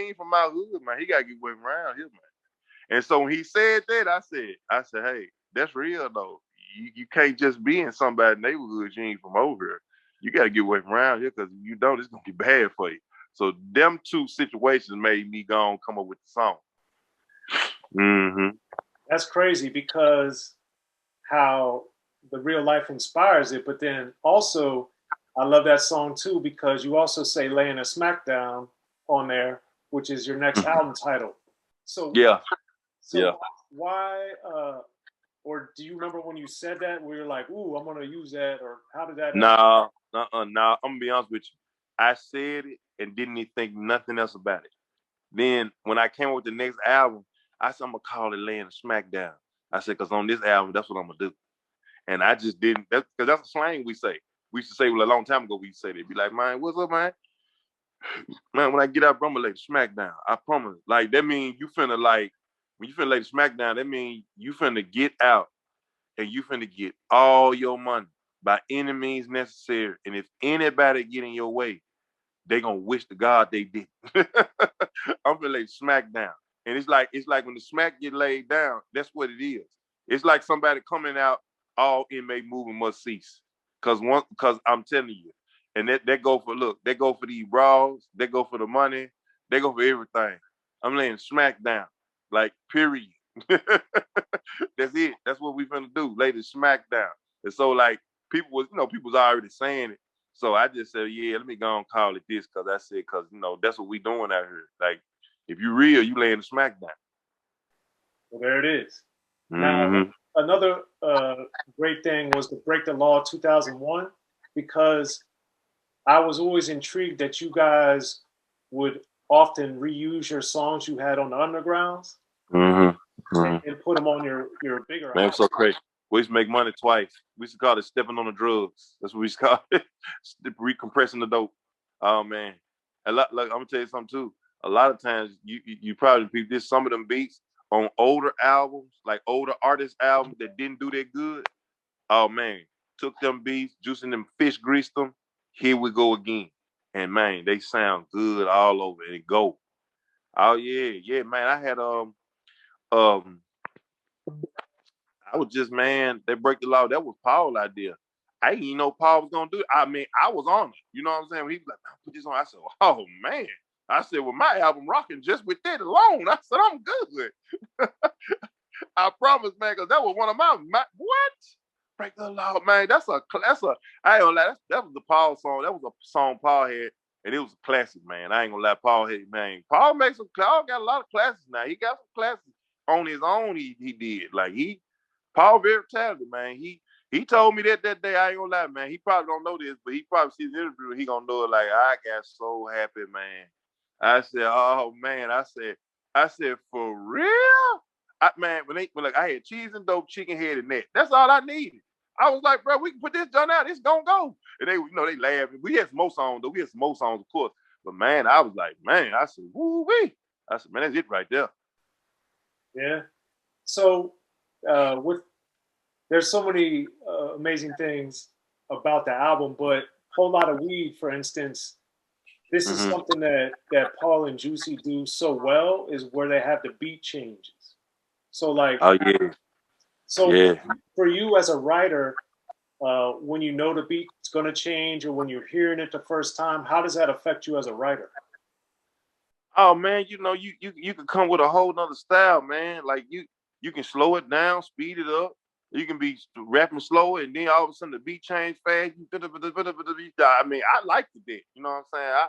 ain't from my hood, man. He gotta get with around here, man. And so when he said that, I said, hey, that's real though. You can't just be in somebody's neighborhood you ain't from over here. You gotta get away from around here because if you don't, it's gonna be bad for you. So them two situations made me go and come up with the song. Mm-hmm. That's crazy because how the real life inspires it, but then also I love that song too because you also say "Layin' a Smackdown" on there, which is your next album title. So, Yeah, yeah. so why? Or do you remember when you said that? Where you're like, "Ooh, I'm gonna use that," or how did that? Nah, nah. I'm gonna be honest with you. I said it and didn't even think nothing else about it. Then when I came up with the next album, I said I'm gonna call it "Layin' a Smackdown." I said because on this album, that's what I'm gonna do. And I just didn't. That's because that's a slang we say. We used to say well, a long time ago. We used to say that. Be like, man, what's up, man? Man, when I get out, I'm gonna lay the smackdown. I promise. Like that means you finna like when you finna lay the smackdown. That means you finna get out and you finna get all your money by any means necessary. And if anybody get in your way, they gonna wish to God they did. I'm finna lay the smackdown. And it's like when the smack get laid down. That's what it is. It's like somebody coming out. All inmate movement must cease. Cause I'm telling you, and that go for look, they go for these bras, they go for the money, they go for everything. I'm laying smack down, like period. That's it. That's what we finna do, lay the smack down. And so like people was already saying it. So I just said, yeah, let me go and call it this because I said, because that's what we doing out here. Like, if you real, you laying the smack down. Well, there it is. Now, Mm-hmm. another great thing was to break the law 2001 because I was always intrigued that you guys would often reuse your songs you had on the undergrounds Mm-hmm. and, Mm-hmm. and put them on your bigger Man, album. it's so crazy. We used to make money twice. We used to call it stepping on the drugs. That's what we used to call it. Recompressing the dope. Oh man. Like, I'm gonna tell you something too. A lot of times you probably peep this some of them beats on older albums, like older artist albums that didn't do that good. Oh man, took them beats, juicing them fish, greased them. Here we go again. And man, they sound good all over and go. Oh yeah, yeah, man. Um I was just, man, they break the law. That was Paul's idea. I didn't even know Paul was gonna do it. I mean, I was on it. You know what I'm saying? When he was like, "Man, put this on." I said, "Oh man." I said, "Well, my album rocking just with that alone." I said, "I'm good." I promise, man, because that was one of my what? Break the law, man. That's a I ain't gonna lie, that was the Paul song. That was a song Paul had, and it was a classic, man. I ain't gonna lie, Paul had, man. Paul got a lot of classics now. He got some classics on his own. He did. Like Paul very talented, man. He told me that day. I ain't gonna lie, man. He probably don't know this, but he probably sees the interview. He gonna know it. Like I got so happy, man. I said, oh man. I said for real. Man, when like I had cheese and dope, chicken head and that. That's all I needed. I was like, bro, we can put this done out. It's gonna go. And they laughed. We had some more songs though. We had some more songs, of course. But man, I was like, man, I said, woo wee. I said, man, that's it right there. Yeah. So with there's so many amazing things about the album, but Whole Lot of Weed, for instance, this is Mm-hmm. something that Paul and Juicy do so well is where they have the beat changes. So like Oh yeah, so yeah. for you as a writer, when you know the beat's going to change or when you're hearing it the first time, how does that affect you as a writer? Oh man, you can come with a whole nother style, man. Like you can slow it down, speed it up. You can be rapping slower, and then all of a sudden the beat change fast. I mean, I liked it. You know what I'm saying?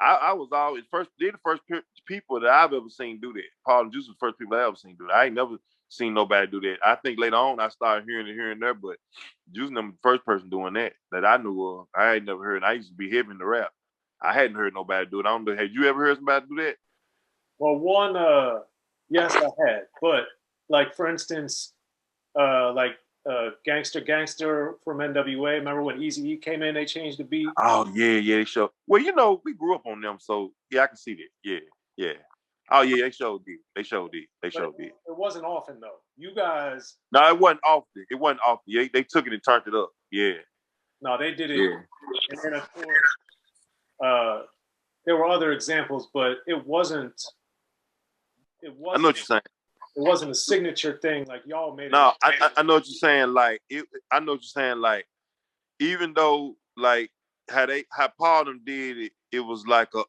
I was always they're the first people that I've ever seen do that. Paul and Juice was the first people I ever seen do that. I ain't never seen nobody do that. I think later on I started hearing it here and there, but Juice was the first person doing that I knew of. I ain't never heard. I used to be hip in the rap. I hadn't heard nobody do it. I don't know. Had you ever heard somebody do that? Well, one, yes, I had, but like for instance, like Gangster from NWA. Remember when Eazy-E came in? They changed the beat. Oh yeah, yeah, they show. Well, we grew up on them, so yeah, I can see that. Yeah, yeah. Oh yeah, they showed did. They showed did. They But showed did. it wasn't often though. You guys, No, it wasn't often. It wasn't often. They took it and turned it up. Yeah, no, they did it, yeah. and then of course, uh, there were other examples, but it wasn't. It I know wasn't. what you're saying. It wasn't a signature thing like y'all made it. No, I know what you're saying. Like, I know what you're saying. Like, even though like how Paul them did it, it was like a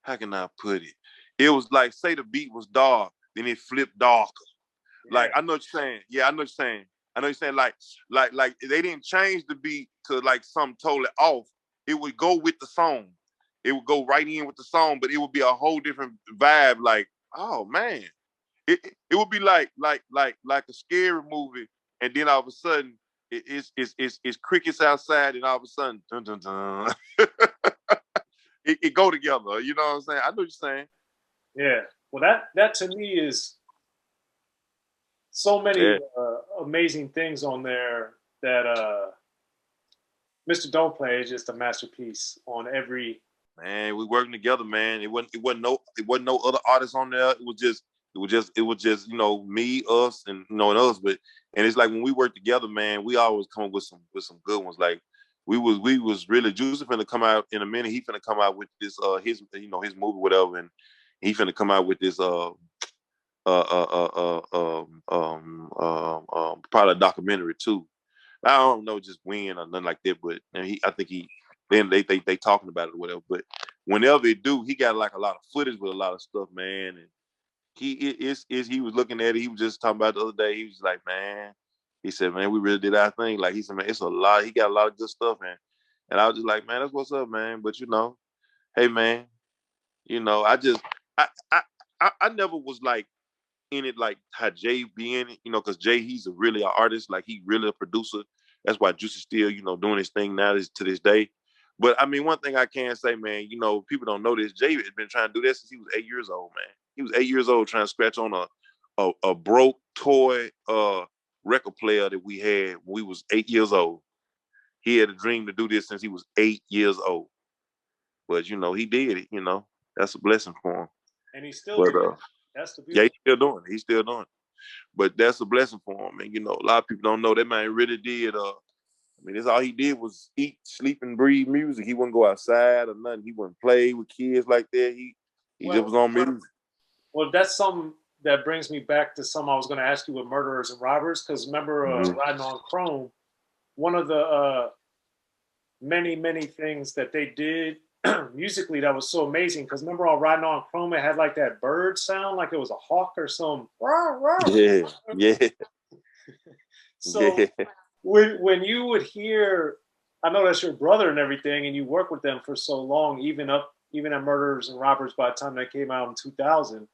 how can I put it? It was like, say the beat was dark, then it flipped darker. Yeah. Like, I know what you're saying. Yeah, I know what you're saying. I know what you're saying. Like they didn't change the beat to like something totally off. It would go with the song. It would go right in with the song, but it would be a whole different vibe. Like, oh man, it would be like a scary movie, and then all of a sudden it's crickets outside, and all of a sudden dun, dun, dun. it go together. You know what I'm saying? I know what you're saying. Yeah. Well, that to me is so many Yeah. amazing things on there that Mr. Don't Play is just a masterpiece on every. Man, we working together, man. It wasn't no other artists on there. It was just me, us, and and us. But and it's like when we work together, man, we always come up with some good ones. Like we was really Juicy finna come out in a minute. He finna come out with this his movie, whatever, and he finna come out with this probably a documentary too. I don't know just when or nothing like that, but I think then they talking about it or whatever. But whenever it do, he got like a lot of footage with a lot of stuff, man. And he was looking at it. He was just talking about the other day. He was like, man, he said, man, we really did our thing. Like he said, man, it's a lot. He got a lot of good stuff, man. And I was just like, man, that's what's up, man. But hey, man, I just I never was like in it like how Jay be in it, because Jay, he's really an artist, like he really a producer. That's why Juicy still, doing his thing now to this day. But I mean, one thing I can say, man, people don't know this. Jay has been trying to do this since he was 8 years old, man. He was 8 years old trying to scratch on a broke toy record player that we had when we was 8 years old. He had a dream to do this since he was 8 years old. But he did it, That's a blessing for him. And he's still But doing it. That's the yeah, beautiful. he's still doing it. He's still doing it. But that's a blessing for him. And a lot of people don't know that man really did. I mean, that's all he did was eat, sleep, and breathe music. He wouldn't go outside or nothing. He wouldn't play with kids like that. He just was on music. Well, that's something that brings me back to something I was going to ask you with Murderers and Robbers. Because remember, Riding on Chrome, one of the many things that they did musically that was so amazing. Because remember, on Riding on Chrome, it had like that bird sound, like it was a hawk or some. Yeah. So yeah. when you would hear, I know that's your brother and everything, and you worked with them for so long, even at Murderers and Robbers by the time they came out in 2000.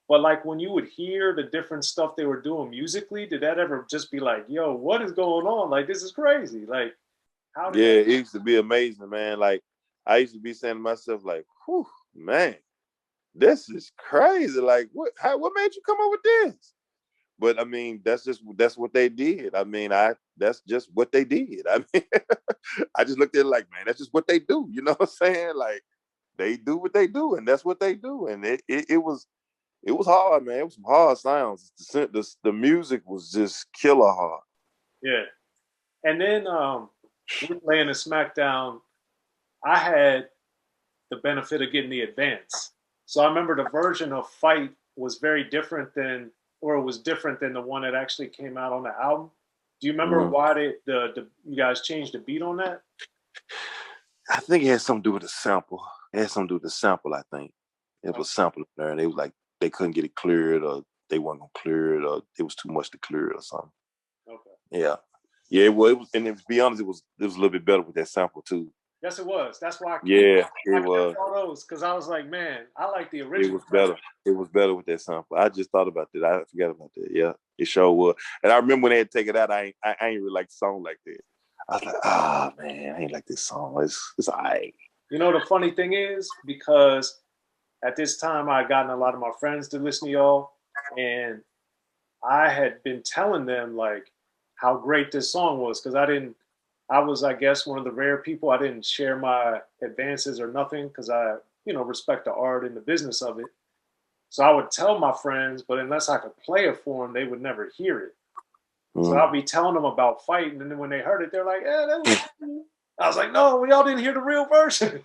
But like when you would hear the different stuff they were doing musically, did that ever just be like, yo, what is going on? Like, this is crazy. Like, how did It used to be amazing, man. Like I used to be saying to myself, like, whew, man, this is crazy. Like, what made you come up with this? But I mean, that's what they did. I mean, that's just what they did. I mean, I just looked at it like, man, that's just what they do. You know what I'm saying? Like, they do what they do, and that's what they do. And it was hard, man. It was some hard sounds. The music was just killer hard. Yeah. And then with Layin and SmackDown, I had the benefit of getting the advance. So I remember the version of Fight was very different than, or it was different than the one that actually came out on the album. Do you remember why you guys changed the beat on that? I think it had something to do with the sample. It had something to do with the sample, I think. It was sample there, and they was like, they couldn't get it cleared, or they weren't gonna clear it, or it was too much to clear it or something. Okay. Yeah. Yeah, well, it was, and to be honest, it was a little bit better with that sample too. Yes, it was. That's why I kept all those, because I was like, man, I like the original. It was better. It was better with that sample. I just thought about that. I forgot about that. Yeah, it sure was. And I remember when they had to take it out, I ain't really like the song like that. I was like, man, I ain't like this song. It's all right. You know, the funny thing is, because at this time I had gotten a lot of my friends to listen to y'all, and I had been telling them like how great this song was, because I was, I guess, one of the rare people. I didn't share my advances or nothing because I, respect the art and the business of it. So I would tell my friends, but unless I could play it for them, they would never hear it. So I'll be telling them about Fight, and then when they heard it, they're like, "Yeah, that was cool." I was like, no, we all didn't hear the real version.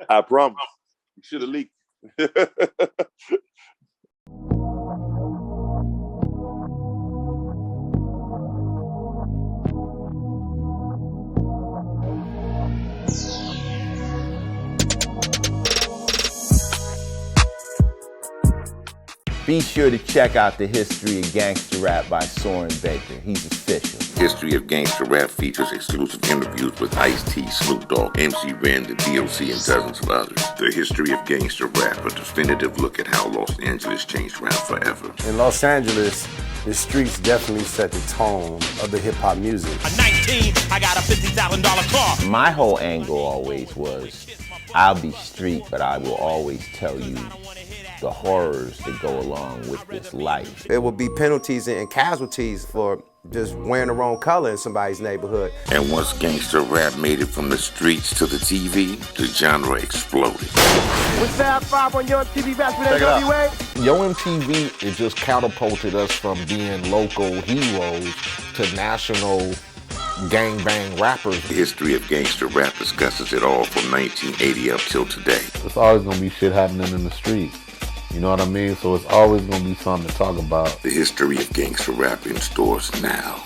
I promise. You should have leaked. Be sure to check out the History of Gangster Rap by Soren Baker. He's official. History of Gangster Rap features exclusive interviews with Ice-T, Snoop Dogg, MC Ren, the D.O.C, and dozens of others. The History of Gangster Rap, a definitive look at how Los Angeles changed rap forever. In Los Angeles, the streets definitely set the tone of the hip-hop music. At 19, I got a $50,000 car. My whole angle always was, I'll be street, but I will always tell you the horrors that go along with this life. There will be penalties and casualties for just wearing the wrong color in somebody's neighborhood. And once gangster rap made it from the streets to the TV, the genre exploded. With Fab 5 on Yo MTV Raps with NWA. Yo MTV, it just catapulted us from being local heroes to national gangbang rappers. The History of Gangster Rap discusses it all from 1980 up till today. There's always gonna be shit happening in the streets. You know what I mean? So it's always gonna be something to talk about. The History of Gangster Rap in stores now.